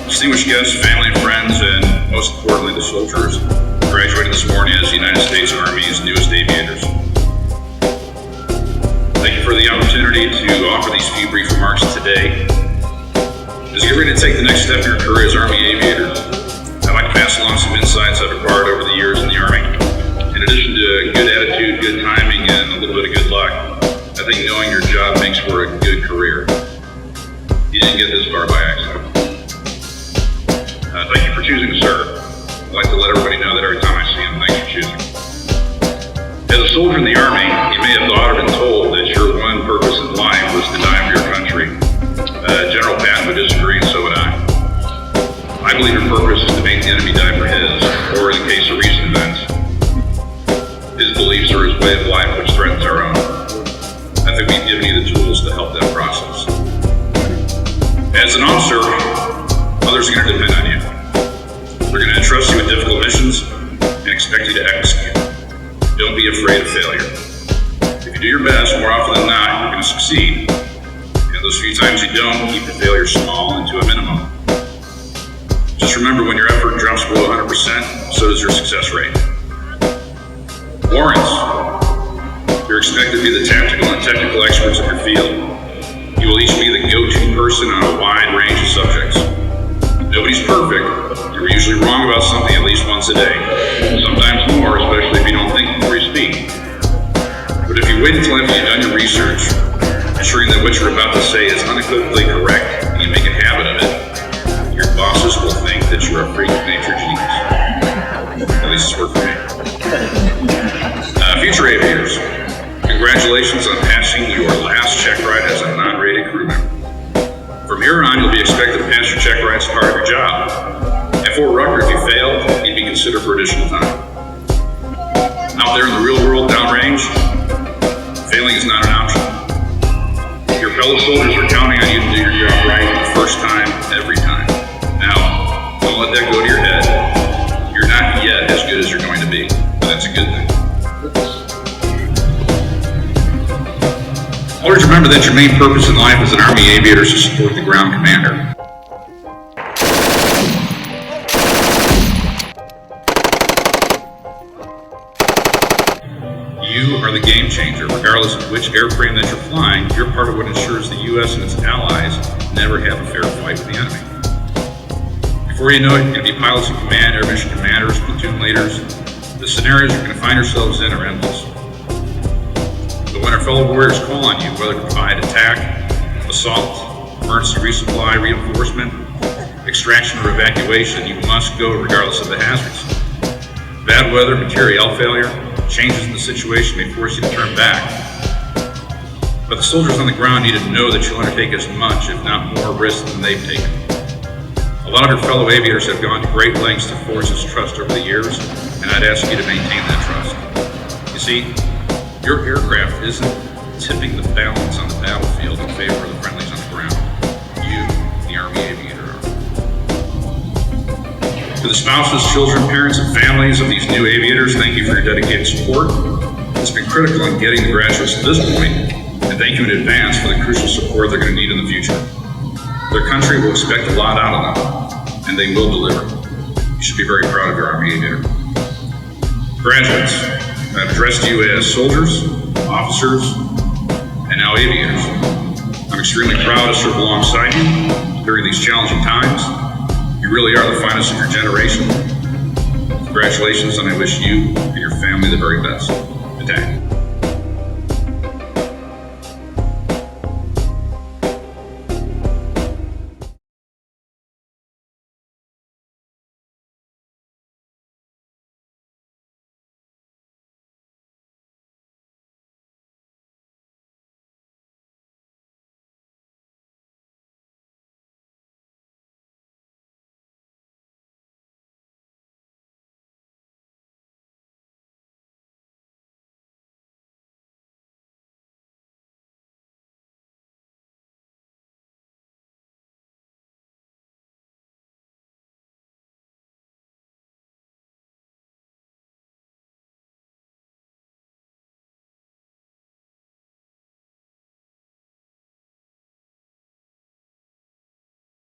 distinguished guests, family and friends, and most importantly, the soldiers graduating this morning as the United States Army's newest aviators. Thank you for the opportunity to offer these few brief remarks today. As you get ready to take the next step in your career as Army aviator, I'd like to pass along some insights I've acquired over the years in the Army. In addition to good attitude, good timing, and a little bit of good luck, I think knowing your job makes for a good career. You didn't get this far by accident. Thank you for choosing to serve. I'd like to let everybody know that every time I see them, thanks for choosing. As a soldier in the Army, you may have thought or been told that your one purpose in life was to die for your country. General Patton would disagree, and so would I. I believe your purpose is to make the enemy die for his, or in the case of recent events, his beliefs or his way of life which threatens our own. I think we've given you the tools to help that process. As an officer, others are going to depend on you. They're going to entrust you with difficult missions and expect you to execute. Don't be afraid of failure. If you do your best, more often than not, you're going to succeed. And those few times you don't, keep the failure small and to a minimum. Just remember, when your effort drops below 100%, so does your success rate. Warrants. You're expected to be the tactical and technical experts of your field. You will each be the go-to person on a wide range of subjects. Nobody's perfect. You're usually wrong about something at least once a day. Sometimes more, especially if you don't think before you speak. But if you wait until after you've done your research, ensuring that what you're about to say is unequivocally correct, and you make a habit of it, your bosses will think that you're a freak of nature genius. At least it's worked for me. Future aviators, congratulations on passing your last check ride as a non-rated crew member. From here on, you'll be expected to pass your check ride as part of your job. At Fort Rucker, if you failed, you'd be considered for additional time. Out there in the real world downrange, failing is not an option. Your fellow soldiers are counting on you to do your job right the first time, every time. Now, don't let that go to your head. You're not yet as good as you're going to be, but that's a good thing. Always remember that your main purpose in life as an Army aviator is to support the ground commander. You are the game changer. Regardless of which airframe that you're flying, you're part of what ensures the U.S. and its allies never have a fair fight with the enemy. Before you know it, you're going to be pilots in command, air mission commanders, platoon leaders. The scenarios you're going to find yourselves in are endless. But when our fellow warriors call on you, whether to provide attack, assault, emergency resupply, reinforcement, extraction, or evacuation, you must go regardless of the hazards. Bad weather, materiel failure, changes in the situation may force you to turn back. But the soldiers on the ground need to know that you'll undertake as much, if not more, risk than they've taken. A lot of your fellow aviators have gone to great lengths to force this trust over the years, and I'd ask you to maintain that trust. You see, your aircraft isn't tipping the balance on the battlefield in favor of the friendlies on the ground. You, the Army aviator, are. To the spouses, children, parents, and families of these new aviators, thank you for your dedicated support. It's been critical in getting the graduates to this point, and thank you in advance for the crucial support they're going to need in the future. Their country will expect a lot out of them, and they will deliver. You should be very proud of your Army aviator. Graduates, I've addressed you as soldiers, officers, and now aviators. I'm extremely proud to serve alongside you during these challenging times. You really are the finest of your generation. Congratulations, and I wish you and your family the very best. Attack.